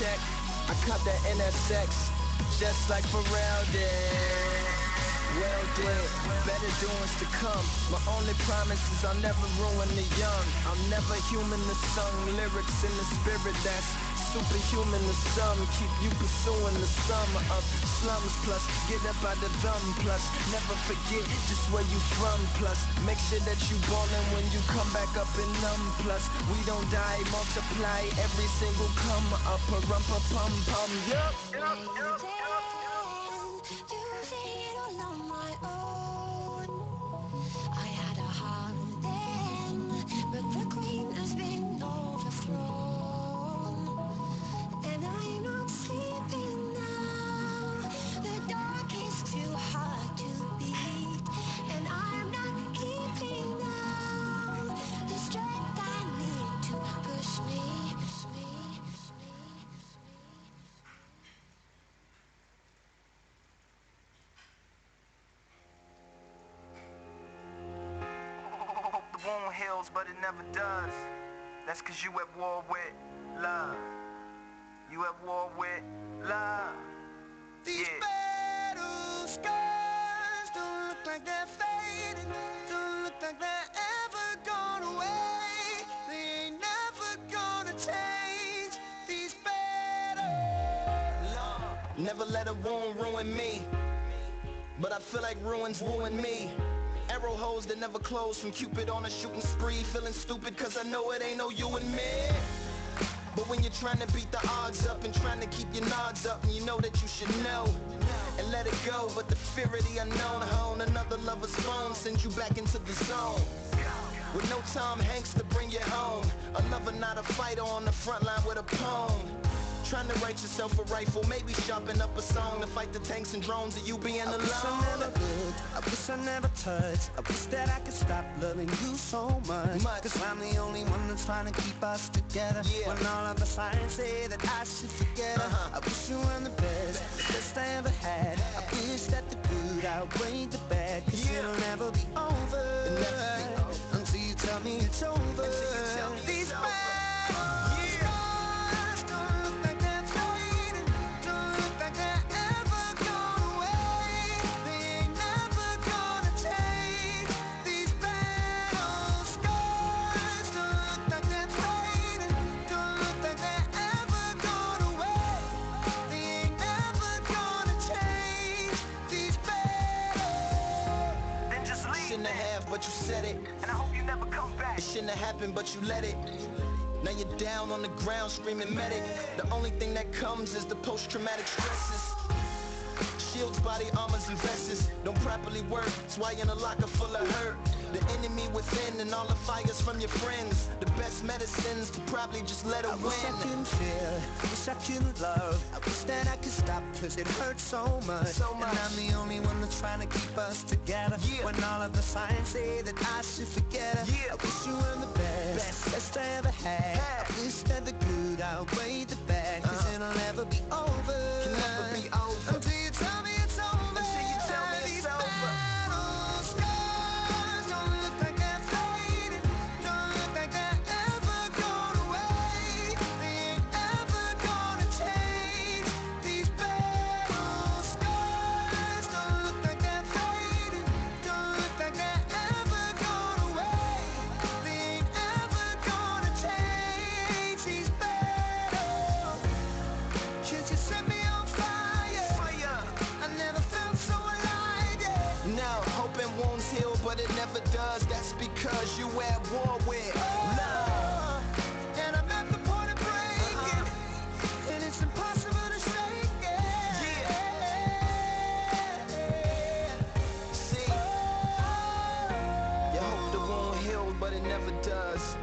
check. I caught that NSX, just like Pharrell did. Well did, better doings to come. My only promise is I'll never ruin the young. I'm never human to sung lyrics in the spirit that's superhuman to some. Keep you pursuing the sum of slums. Plus, get up out the thumb. Plus, never forget just where you from. Plus, make sure that you ballin' when you come back up and numb. Plus, we don't die, multiply every single come up. A rump a pum pum. Yup. You see it all on my own. I had a heart then, but the queen has been overthrown. And I'm not sleeping now. The dark is too hard to beat, and I'm not keeping now the strength I need to push me. The wound heals, but it never does. That's cause you at war with love. You at war with love. These battle scars don't look like they're fading. Don't look like they're ever gone away. They ain't never gonna change. These battles. Never let a wound ruin me, but I feel like ruins ruin me. Arrow holes that never close from Cupid on a shooting spree. Feeling stupid cause I know it ain't no you and me. But when you're trying to beat the odds up and trying to keep your nods up, and you know that you should know and let it go, but the fear of the unknown hone another lover's phone sends you back into the zone. With no Tom Hanks to bring you home, a lover not a fighter on the front line with a poem. Trying to write yourself a rifle, maybe sharpen up a song to fight the tanks and drones of you being alone. I wish I never looked, I wish I never touched. I wish that I could stop loving you so much. Cause I'm the only one that's trying to keep us together. When all of the signs say that I should forget her. I wish you were the best I ever had. I wish that the good outweighed the bad. Cause it'll never be over until you tell me it's over. These but you said it, and I hope you never come back. It shouldn't have happened, but you let it. Now you're down on the ground screaming medic. The only thing that comes is the post-traumatic stresses. Shields, body armors, and vests don't properly work. That's why you're in a locker full of hurt. The enemy within and all the fires from your friends. The best medicines to probably just let it win. I wish I couldn't feel, wish I couldn't love. I wish that I could stop cause it hurts so much. And I'm the only one that's trying to keep us together. When all of the signs say that I should forget her. I wish you were the best I ever had. I wish that the good outweighed the bad. Cause it'll never be over. Can never be over until you tell me it's over. Until you tell me it's over. But it never does, that's because you at war with love. And I'm at the point of breaking, and it's impossible to shake it. See, you hope the wound healed, but it never does.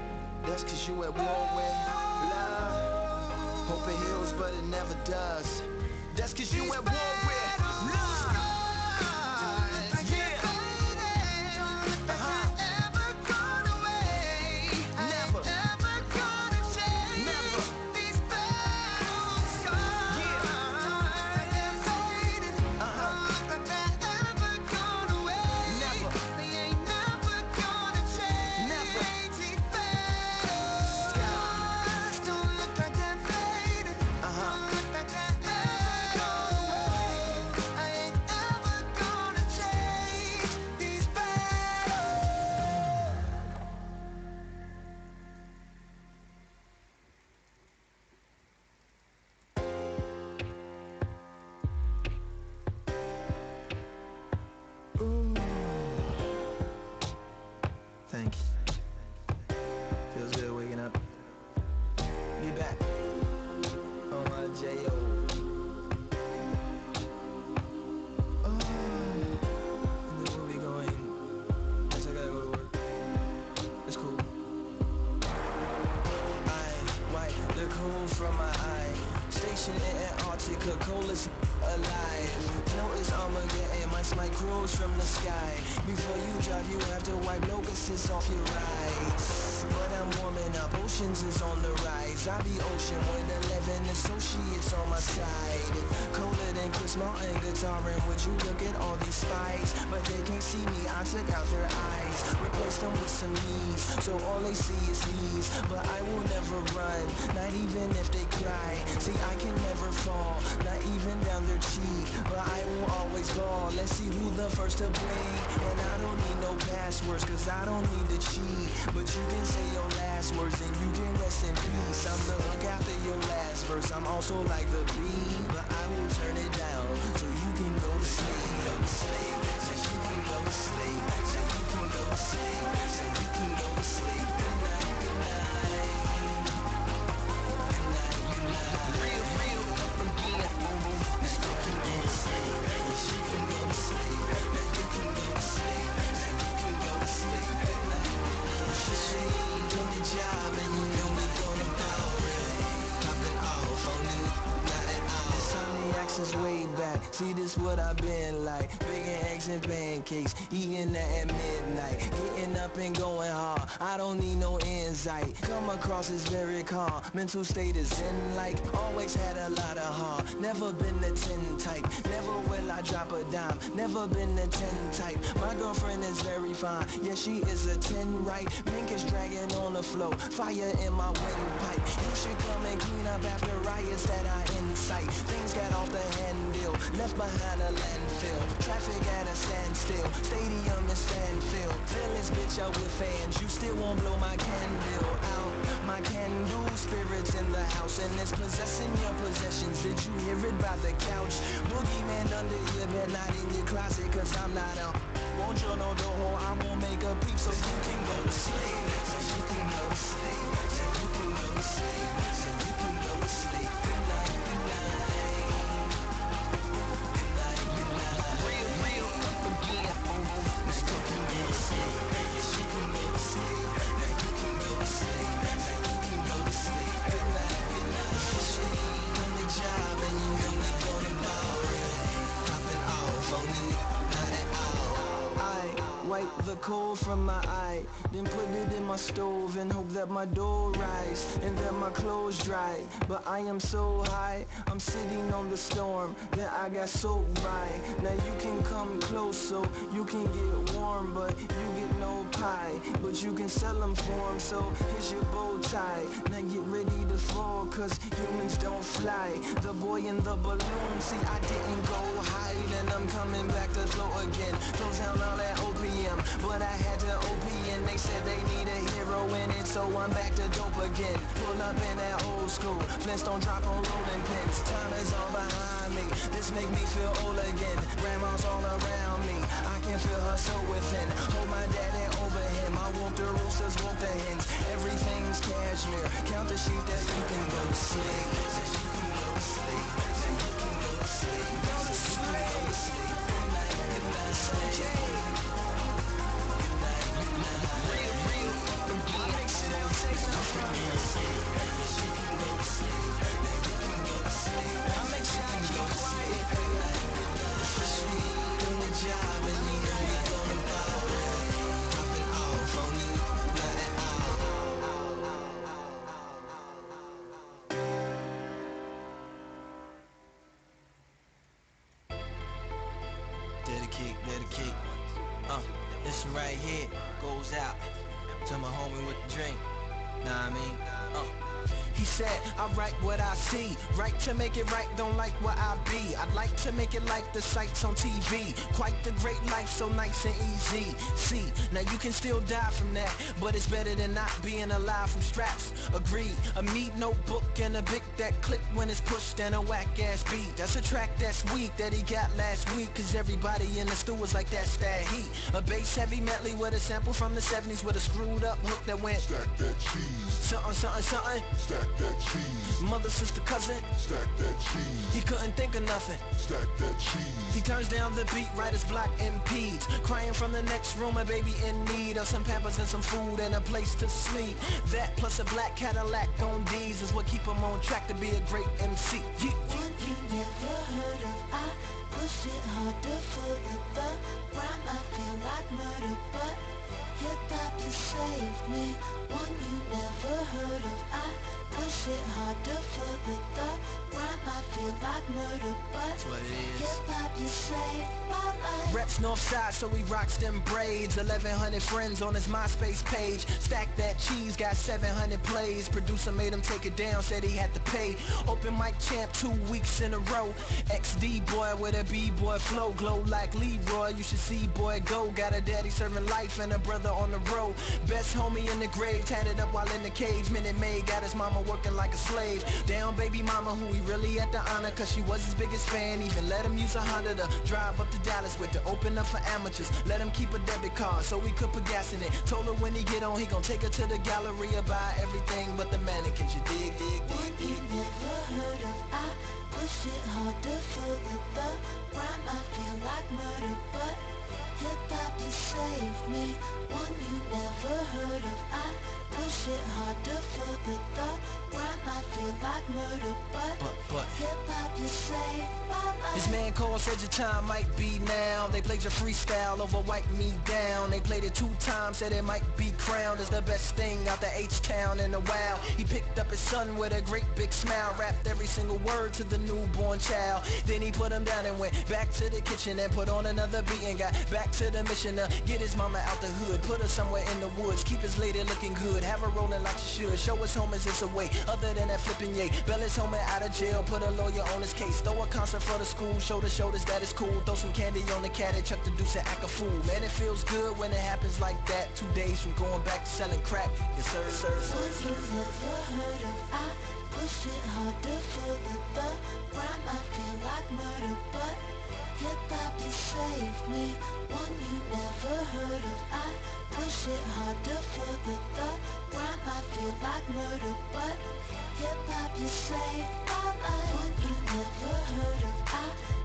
That's cause you at war with love. Hope it heals, but it never does. That's cause you at war with love. ocean in Antarctica, coldest alive. Notice Armageddon, my smite grows from the sky. Before you drive, you have to wipe locusts off your rides. But I'm warming up, oceans is on the rise. I be ocean with 11 associates on my side. Colder than Chris Martin guitaring. Would you look at all these spies? But they can't see me, I took out their eyes. Replaced them with some knees, so all they see is these. But I will never run, not even if they cry. See, I can never fall, not even down their cheek. But I will always ball, let's see who the first to blink. And I don't need no passwords, cause I don't need to cheat. But you can say your last words and you can rest in peace. I'm the hook after your last verse, I'm also like the beat. But I will turn it down, so you can go to sleep. Go to sleep, so you can go to sleep. So you can go to sleep, so you can go to sleep. Good night, good night. Good night, good night. Real, real, up again. So you can go to sleep. So you can go to sleep. You can go to sleep. You can go to sleep. Good night, good night. Do the job and you know we gonna power it. Popping off on it, not at all. Insomniacs is way back. See, this what I've been like. Bacon, eggs, and pancakes. Eating that at midnight. Getting up and going hard. I don't need no insight. Come across as very calm. Mental state is in like. Always had a lot of heart. Never been the 10 type. Never will I drop a dime. Never been the 10 type. My girlfriend is very fine. Yeah, she is a 10 right. Mink is dragging on the floor. Fire in my windpipe. You should come and clean up after riots that I incite. Things got off the handle. Left behind a landfill. Traffic at a standstill. Stadium is standstill. Fill this bitch up with fans. You still won't blow my candle out. My candle spirits in the house. And it's possessing your possessions. Did you hear it by the couch? Boogeyman under your bed, not in your closet, cause I'm not out. Won't you know the whole I'm gonna make a peep so you can go to sleep. So you can go to sleep. So you can go to sleep. So you can go to sleep. Good night, good night. Good night, good night. Real, real, up again. So you can go to sleep. So you can go to sleep. Now you can go to sleep. Now you can go to sleep. Good night, good night. Doing the job and you know we gonna ball it. Popping off on it, not at all. I wipe the cold from my eye, then put it in my stove and hope that my dough rise and that my clothes dry. But I am so high, I'm sitting on the storm that I got soaked by. Now you can come close so you can get warm, but you get no pie. But you can sell them for 'em, so here's your bow tie. Now get ready to fall, cause humans don't fly. The boy in the balloon, see I didn't go hide, and I'm coming back to throw again. Close down all that OPM, but I had to OPN. They said they need a hero in it, so I'm back to dope again. Pull up in that old school, Flintstone drop on rolling pins. Time is all behind me, this make me feel old again. Grandma's all around me, I can feel her so within. Hold my daddy over him, I walk the roosters, walk the hens. Everything's cashmere, count the sheep that you can go to sleep. So you can go to sleep, so you can go to sleep. Go to sleep, go to sleep. Good night, good night, okay. Good night, good night. Real, real, I make shit else take no from you. You can go to sleep, now you can go to sleep. I make sure I keep quiet. Good night, good night. Doing the job and you know we gonna ball it. Popping off on you, not at all. Dedicate. This one right here goes out to my homie with the drink. Nah, I mean, He said, I write what I see, right to make it right, don't like what I be. I'd like to make it like the sights on TV. Quite the great life, so nice and easy. See, now you can still die from that, but it's better than not being alive from straps. Agreed, a meat notebook and a Bic that click when it's pushed and a whack-ass beat. That's a track that's weak that he got last week, cause everybody in the stew was like, that's that heat. A bass heavy medley with a sample from the 70s with a screwed up hook that went stack that cheese. Something. Stack that cheese. Mother, sister, cousin. Stack that cheese. He couldn't think of nothing. Stack that cheese. He turns down the beat right as block impedes. Crying from the next room, a baby in need of some pampers and some food and a place to sleep. That plus a black Cadillac on D's is what keep him on track to be a great MC. Yeah. you saved me, one you never heard of. I push it harder for the thought. Rhyme, I feel like murder, but That's what it is. hip-hop, you saved my life. Reps Northside, so he rocks them braids. 1,100 friends on his MySpace page. Stack that cheese, got 700 plays. Producer made him take it down, said he had to pay. Open mic champ 2 weeks in a row. XD boy with a B-boy flow. Glow like Leroy, you should see boy go. Got a daddy serving life and a brother on the road. Best homie in the grave, tatted up while in the cage. Minute Maid got his mama working like a slave. Down baby mama who he really had to honor, cause she was his biggest fan. Even let him use a Honda to drive up to Dallas with to open up for amateurs. Let him keep a debit card so we could put gas in it. Told her when he get on he gon' take her to the gallery and buy everything but the mannequins. You dig, dig, One dig, you dig. never heard of. I push it harder for the thought. Rhyme, I feel like murder, but hip-hop, you saved me, one you never heard of. I push it harder for the thought. Rhyme, I feel like murder, but hip-hop, you saved my life. His man called, said your time might be now. They played your freestyle over Wipe Me Down. They played it 2 times, said it might be crowned as the best thing out the H-Town in a while. He picked up his son with a great big smile, rapped every single word to the newborn child. Then he put him down and went back to the kitchen and put on another beat and got back to the mission to get his mama out the hood. Put her somewhere in the woods, keep his lady looking good, have her rolling like she should. Show his homies it's a way, other than that flipping yay. Bail his homie out of jail, put a lawyer on his case. Throw a concert for the school, show the shoulders that it's cool. Throw some candy on the cat and chuck the deuce and act a fool. Man, it feels good when it happens like that. 2 days from going back to selling crack. Yes sir, sir, sir. One you never heard of. I push it harder for the thought. Rhyme, I feel like murder, but hip-hop, you saved me, one you never heard of. I push it harder for the thought. Rhyme, I feel like murder, but hip-hop, you saved my life. One you never heard of. I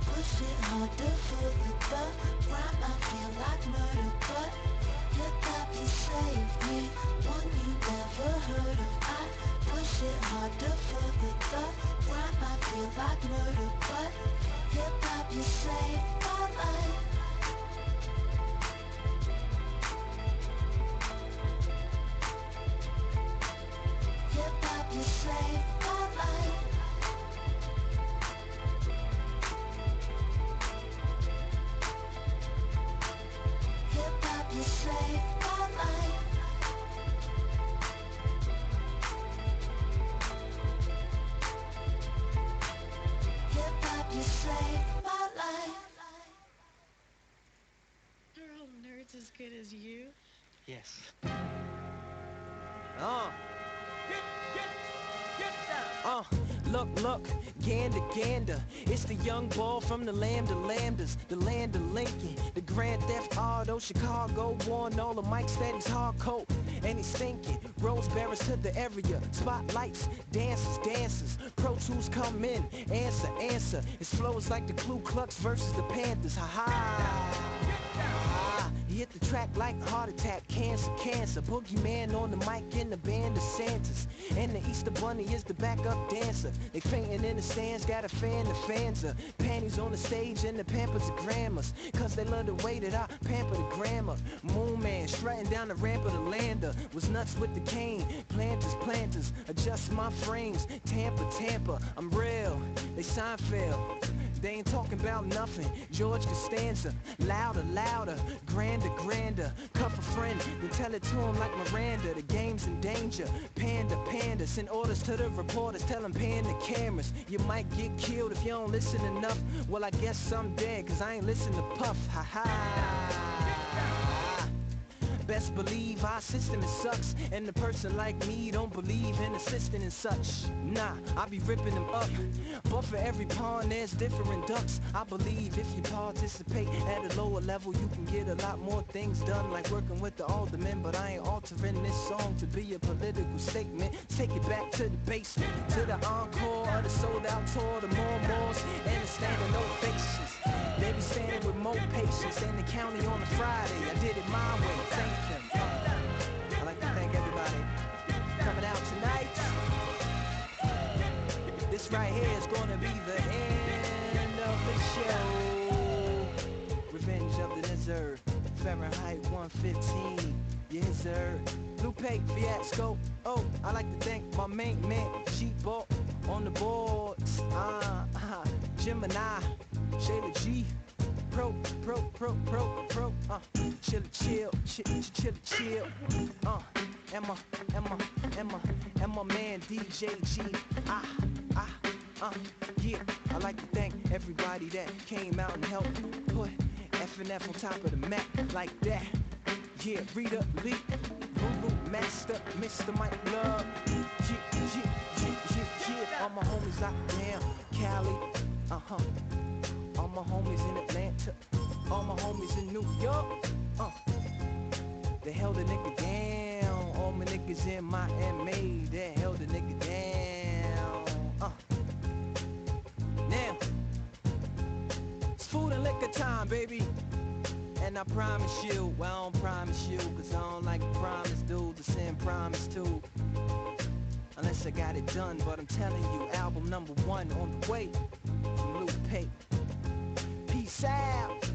push it harder for the thought. Rhyme, I feel like murder, but hip-hop, you saved me, one you never heard of. I push it harder for the thought. Rhyme, I feel like murder, but hip-hop, you saved my life. Hip-hop, you saved my life. Hip-hop, you saved my life. Hip-hop, you saved my life. Are all nerds as good as you? Yes. Look, gander, gander. It's the young boy from the land of lambdas, the land of Lincoln, the Grand Theft Auto, Chicago, worn all the mics that he's hardcore, and he's thinking. Rose bearers to the area, spotlights, dancers, Pro Tools come in, answer. His flow is like the Ku Klux versus the Panthers, He hit the track like a heart attack, cancer. Boogeyman on the mic in the band of Santas. And the Easter Bunny is the backup dancer. They fainting in the stands, got a fan, the fans are panties on the stage and the Pampers are grammars. Cause they love the way that I pamper the grammar. Moon Man strutting down the ramp of the lander. Was nuts with the cane, planters, adjust my frames. Tampa, I'm real, they Seinfeld. They ain't talking about nothing. George Costanza, louder, grander. Cuff a friend, then tell it to him like Miranda. The game's in danger. Panda, send orders to the reporters. Tell them pan the cameras. You might get killed if you don't listen enough. Well, I guess I'm dead, cause I ain't listen to Puff. Best believe our system it sucks, and the person like me don't believe in assisting and such. Nah, I be ripping them up, but for every pond there's different ducks. I believe if you participate at a lower level, you can get a lot more things done, like working with the aldermen. But I ain't altering this song to be a political statement. Take it back to the basement, to the encore of the sold out tour, the more and the standing ovations. They be standing with more patience in the county on a Friday. I did it my way, thank them. I'd like to thank everybody coming out tonight. This right here is gonna be the end of the show. Revenge of the Desert, Fahrenheit 115. Yes, sir. Lupe Fiasco. Oh, I like to thank my main man, Sheepball, on the boards. Gemini, Shayla G. Pro. Chill. And my man DJ G. Yeah, I like to thank everybody that came out and helped put F&F on top of the map like that. Yeah, Rita Lee, Guru Master, Mr. Mike Love. Yeah. All my homies locked down, Cali, all my homies in Atlanta, all my homies in New York, they held a nigga down. All my niggas in Miami, they held a nigga down. Now, it's food and liquor time, baby. And I promise you, well, I don't promise you, cause I don't like to promise dudes to send promise to. Unless I got it done, but I'm telling you, album #1 on the way from Lupe. Peace out.